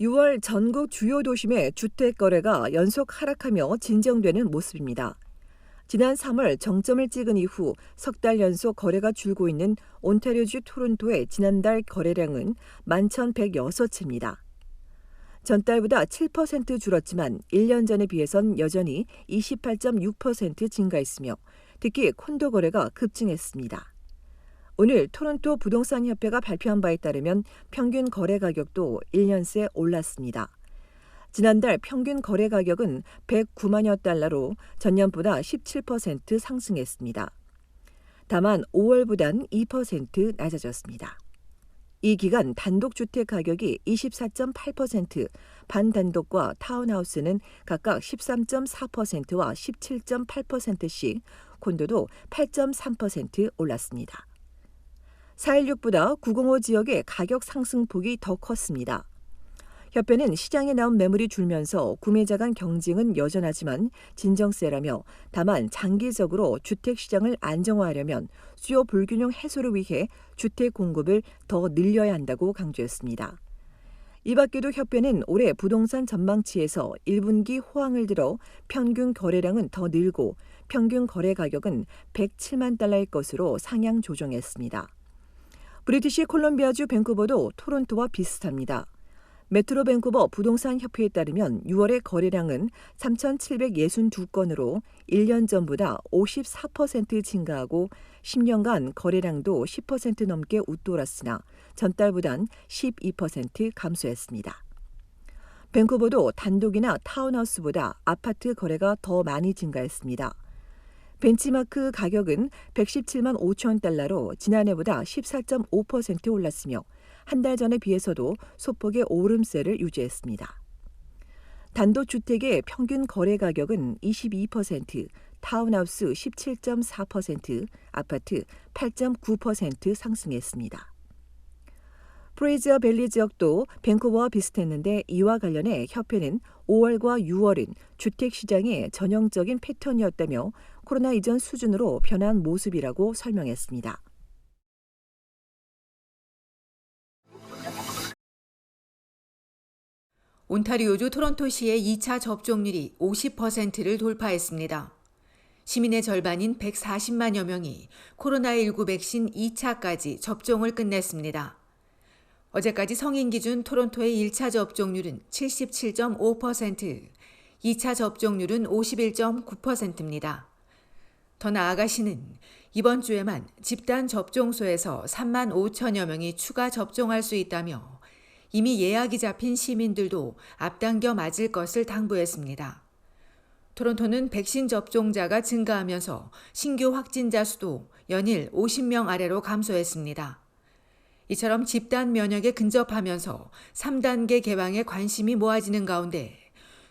6월 전국 주요 도심의 주택 거래가 연속 하락하며 진정되는 모습입니다. 지난 3월 정점을 찍은 이후 석 달 연속 거래가 줄고 있는 온타리오주 토론토의 지난달 거래량은 11,106채입니다. 전달보다 7% 줄었지만 1년 전에 비해선 여전히 28.6% 증가했으며 특히 콘도 거래가 급증했습니다. 오늘 토론토 부동산협회가 발표한 바에 따르면 평균 거래 가격도 1년 새 올랐습니다. 지난달 평균 거래 가격은 109만여 달러로 전년보다 17% 상승했습니다. 다만 5월보단 2% 낮아졌습니다. 이 기간 단독주택 가격이 24.8%, 반단독과 타운하우스는 각각 13.4%와 17.8%씩, 콘도도 8.3% 올랐습니다. 416보다 905 지역의 가격 상승폭이 더 컸습니다. 협회는 시장에 나온 매물이 줄면서 구매자 간 경쟁은 여전하지만 진정세라며 다만 장기적으로 주택시장을 안정화하려면 수요 불균형 해소를 위해 주택 공급을 더 늘려야 한다고 강조했습니다. 이 밖에도 협회는 올해 부동산 전망치에서 1분기 호황을 들어 평균 거래량은 더 늘고 평균 거래 가격은 107만 달러일 것으로 상향 조정했습니다. 브리티시 콜럼비아주 밴쿠버도 토론토와 비슷합니다. 메트로 밴쿠버 부동산 협회에 따르면 6월의 거래량은 3,762건으로 1년 전보다 54% 증가하고 10년간 거래량도 10% 넘게 웃돌았으나 전달보단 12% 감소했습니다. 밴쿠버도 단독이나 타운하우스보다 아파트 거래가 더 많이 증가했습니다. 벤치마크 가격은 117만 5천 달러로 지난해보다 14.5% 올랐으며 한 달 전에 비해서도 소폭의 오름세를 유지했습니다. 단독주택의 평균 거래 가격은 22%, 타운하우스 17.4%, 아파트 8.9% 상승했습니다. 프레이저 밸리 지역도 밴쿠버와 비슷했는데 이와 관련해 협회는 5월과 6월은 주택시장의 전형적인 패턴이었다며 코로나 이전 수준으로 변한 모습이라고 설명했습니다. 온타리오주 토론토시의 2차 접종률이 50%를 돌파했습니다. 시민의 절반인 140만여 명이 코로나19 백신 2차까지 접종을 끝냈습니다. 어제까지 성인 기준 토론토의 1차 접종률은 77.5%, 2차 접종률은 51.9%입니다. 더 나아가 시는 이번 주에만 집단 접종소에서 3만 5천여 명이 추가 접종할 수 있다며 이미 예약이 잡힌 시민들도 앞당겨 맞을 것을 당부했습니다. 토론토는 백신 접종자가 증가하면서 신규 확진자 수도 연일 50명 아래로 감소했습니다. 이처럼 집단 면역에 근접하면서 3단계 개방에 관심이 모아지는 가운데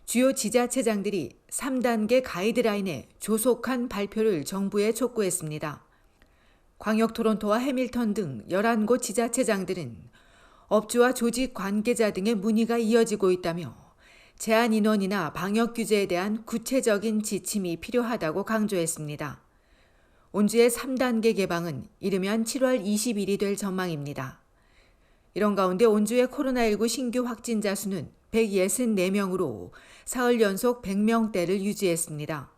주요 지자체장들이 3단계 가이드라인의 조속한 발표를 정부에 촉구했습니다. 광역 토론토와 해밀턴 등 11곳 지자체장들은 업주와 조직 관계자 등의 문의가 이어지고 있다며 제한 인원이나 방역 규제에 대한 구체적인 지침이 필요하다고 강조했습니다. 온주의 3단계 개방은 이르면 7월 20일이 될 전망입니다. 이런 가운데 온주의 코로나19 신규 확진자 수는 164명으로 사흘 연속 100명대를 유지했습니다.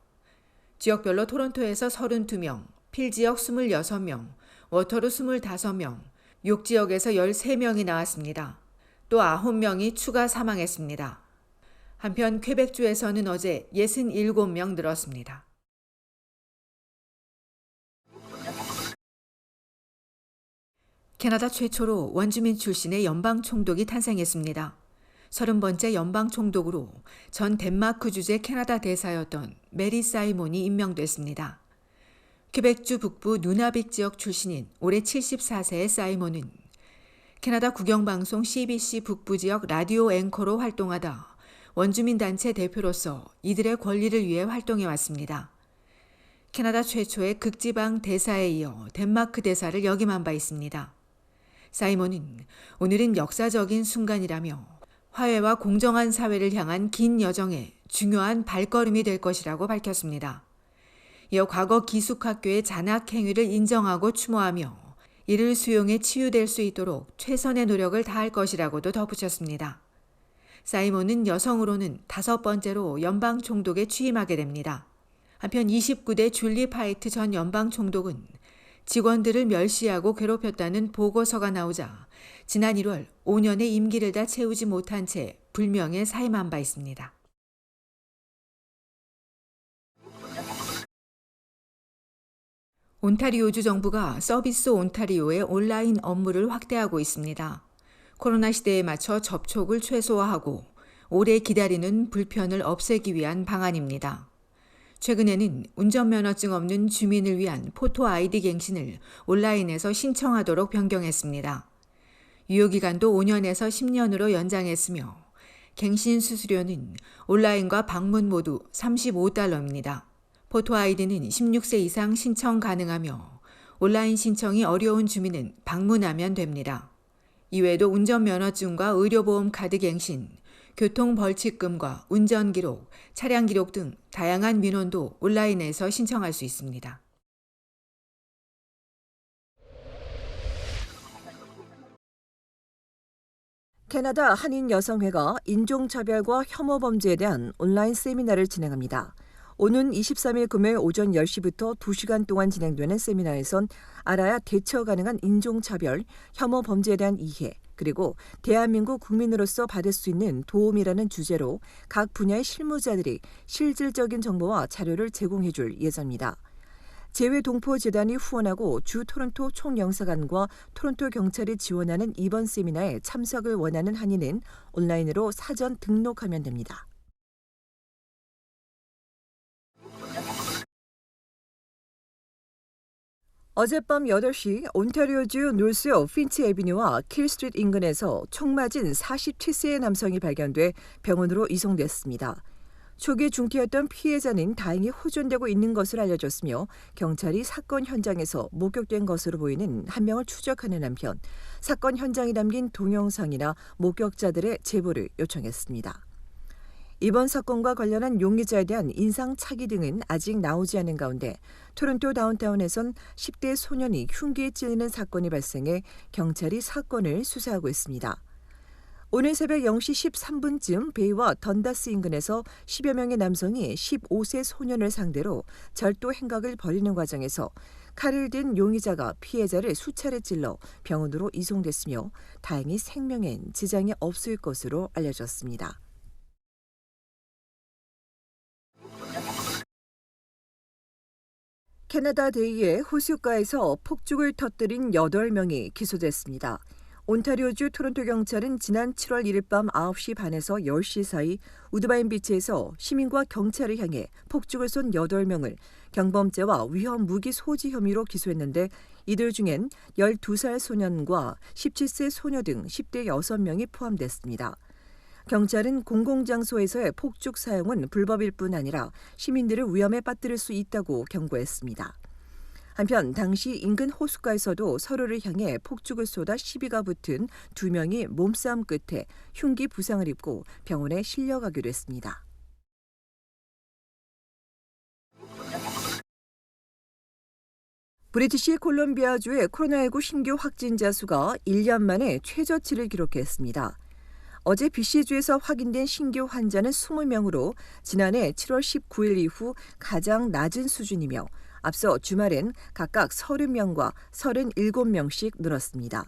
지역별로 토론토에서 32명, 필 지역 26명, 워터루 25명, 욕 지역에서 13명이 나왔습니다. 또 9명이 추가 사망했습니다. 한편 퀘벡주에서는 어제 67명 늘었습니다. 캐나다 최초로 원주민 출신의 연방총독이 탄생했습니다. 30번째 연방총독으로 전 덴마크 주재 캐나다 대사였던 메리 사이몬이 임명됐습니다. 퀘벡주 북부 누나빅 지역 출신인 올해 74세의 사이몬은 캐나다 국영방송 CBC 북부 지역 라디오 앵커로 활동하다 원주민단체 대표로서 이들의 권리를 위해 활동해왔습니다. 캐나다 최초의 극지방 대사에 이어 덴마크 대사를 역임한 바 있습니다. 사이몬은 오늘은 역사적인 순간이라며 화해와 공정한 사회를 향한 긴 여정에 중요한 발걸음이 될 것이라고 밝혔습니다. 이어 과거 기숙학교의 잔악 행위를 인정하고 추모하며 이를 수용해 치유될 수 있도록 최선의 노력을 다할 것이라고도 덧붙였습니다. 사이몬은 여성으로는 5번째로 연방 총독에 취임하게 됩니다. 한편 29대 줄리 파이트 전 연방 총독은 직원들을 멸시하고 괴롭혔다는 보고서가 나오자 지난 1월 5년의 임기를 다 채우지 못한 채 불명예 사임한 바 있습니다. 온타리오주 정부가 서비스 온타리오의 온라인 업무를 확대하고 있습니다. 코로나 시대에 맞춰 접촉을 최소화하고 오래 기다리는 불편을 없애기 위한 방안입니다. 최근에는 운전면허증 없는 주민을 위한 포토 아이디 갱신을 온라인에서 신청하도록 변경했습니다. 유효기간도 5년에서 10년으로 연장했으며 갱신 수수료는 온라인과 방문 모두 $35입니다. 포토 아이디는 16세 이상 신청 가능하며 온라인 신청이 어려운 주민은 방문하면 됩니다. 이외에도 운전면허증과 의료보험 카드 갱신, 교통벌칙금과 운전기록, 차량기록 등 다양한 민원도 온라인에서 신청할 수 있습니다. 캐나다 한인여성회가 인종차별과 혐오범죄에 대한 온라인 세미나를 진행합니다. 오는 23일 금요일 오전 10시부터 2시간 동안 진행되는 세미나에선 알아야 대처 가능한 인종차별, 혐오범죄에 대한 이해, 그리고 대한민국 국민으로서 받을 수 있는 도움이라는 주제로 각 분야의 실무자들이 실질적인 정보와 자료를 제공해 줄 예정입니다. 재외동포재단이 후원하고 주 토론토 총영사관과 토론토 경찰이 지원하는 이번 세미나에 참석을 원하는 한인은 온라인으로 사전 등록하면 됩니다. 어젯밤 8시 온타리오주 노스역 핀치 애비뉴와 킬 스트리트 인근에서 총 맞은 47세의 남성이 발견돼 병원으로 이송됐습니다. 초기 중태였던 피해자는 다행히 호전되고 있는 것으로 알려졌으며 경찰이 사건 현장에서 목격된 것으로 보이는 한 명을 추적하는 한편 사건 현장에 담긴 동영상이나 목격자들의 제보를 요청했습니다. 이번 사건과 관련한 용의자에 대한 인상 차기 등은 아직 나오지 않은 가운데 토론토 다운타운에선 10대 소년이 흉기에 찔리는 사건이 발생해 경찰이 사건을 수사하고 있습니다. 오늘 새벽 0시 13분쯤 베이와 던다스 인근에서 10여 명의 남성이 15세 소년을 상대로 절도 행각을 벌이는 과정에서 칼을 든 용의자가 피해자를 수차례 찔러 병원으로 이송됐으며 다행히 생명엔 지장이 없을 것으로 알려졌습니다. 캐나다 대의의 호숫가에서 폭죽을 터뜨린 8명이 기소됐습니다. 온타리오주 토론토 경찰은 지난 7월 1일 밤 9시 반에서 10시 사이 우드바인 비치에서 시민과 경찰을 향해 폭죽을 쏜 8명을 경범죄와 위험 무기 소지 혐의로 기소했는데 이들 중엔 12살 소년과 17세 소녀 등 10대 6명이 포함됐습니다. 경찰은 공공장소에서의 폭죽 사용은 불법일 뿐 아니라 시민들을 위험에 빠뜨릴 수 있다고 경고했습니다. 한편 당시 인근 호숫가에서도 서로를 향해 폭죽을 쏟아 시비가 붙은 2명이 몸싸움 끝에 흉기 부상을 입고 병원에 실려가기로 했습니다. 브리티시 콜롬비아주의 코로나19 신규 확진자 수가 1년 만에 최저치를 기록했습니다. 어제 BC주에서 확인된 신규 환자는 20명으로 지난해 7월 19일 이후 가장 낮은 수준이며 앞서 주말엔 각각 30명과 37명씩 늘었습니다.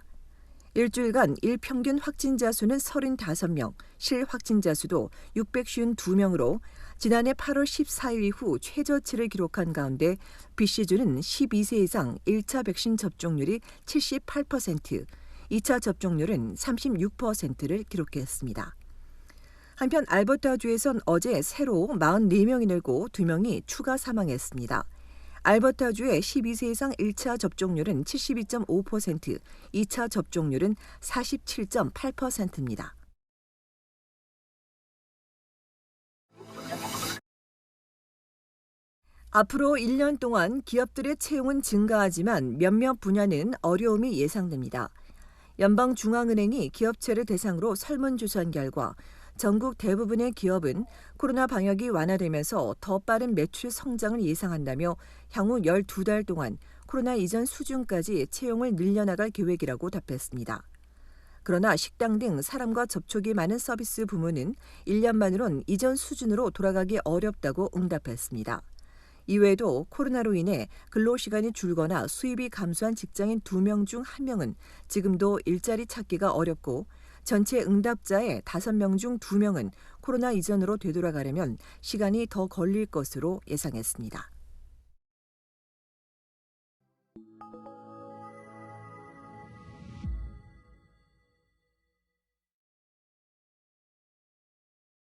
일주일간 일평균 확진자 수는 35명, 실확진자 수도 652명으로 지난해 8월 14일 이후 최저치를 기록한 가운데 BC주는 12세 이상 1차 백신 접종률이 78%, 2차 접종률은 36%를 기록했습니다. 한편 알버타주에선 어제 새로 44명이 늘고 2명이 추가 사망했습니다. 알버타주의 12세 이상 1차 접종률은 72.5%, 2차 접종률은 47.8%입니다. 앞으로 1년 동안 기업들의 채용은 증가하지만 몇몇 분야는 어려움이 예상됩니다. 연방중앙은행이 기업체를 대상으로 설문조사한 결과 전국 대부분의 기업은 코로나 방역이 완화되면서 더 빠른 매출 성장을 예상한다며 향후 12달 동안 코로나 이전 수준까지 채용을 늘려나갈 계획이라고 답했습니다. 그러나 식당 등 사람과 접촉이 많은 서비스 부문은 1년 만으론 이전 수준으로 돌아가기 어렵다고 응답했습니다. 이외에도 코로나로 인해 근로시간이 줄거나 수입이 감소한 직장인 2명 중 1명은 지금도 일자리 찾기가 어렵고 전체 응답자의 5명 중 2명은 코로나 이전으로 되돌아가려면 시간이 더 걸릴 것으로 예상했습니다.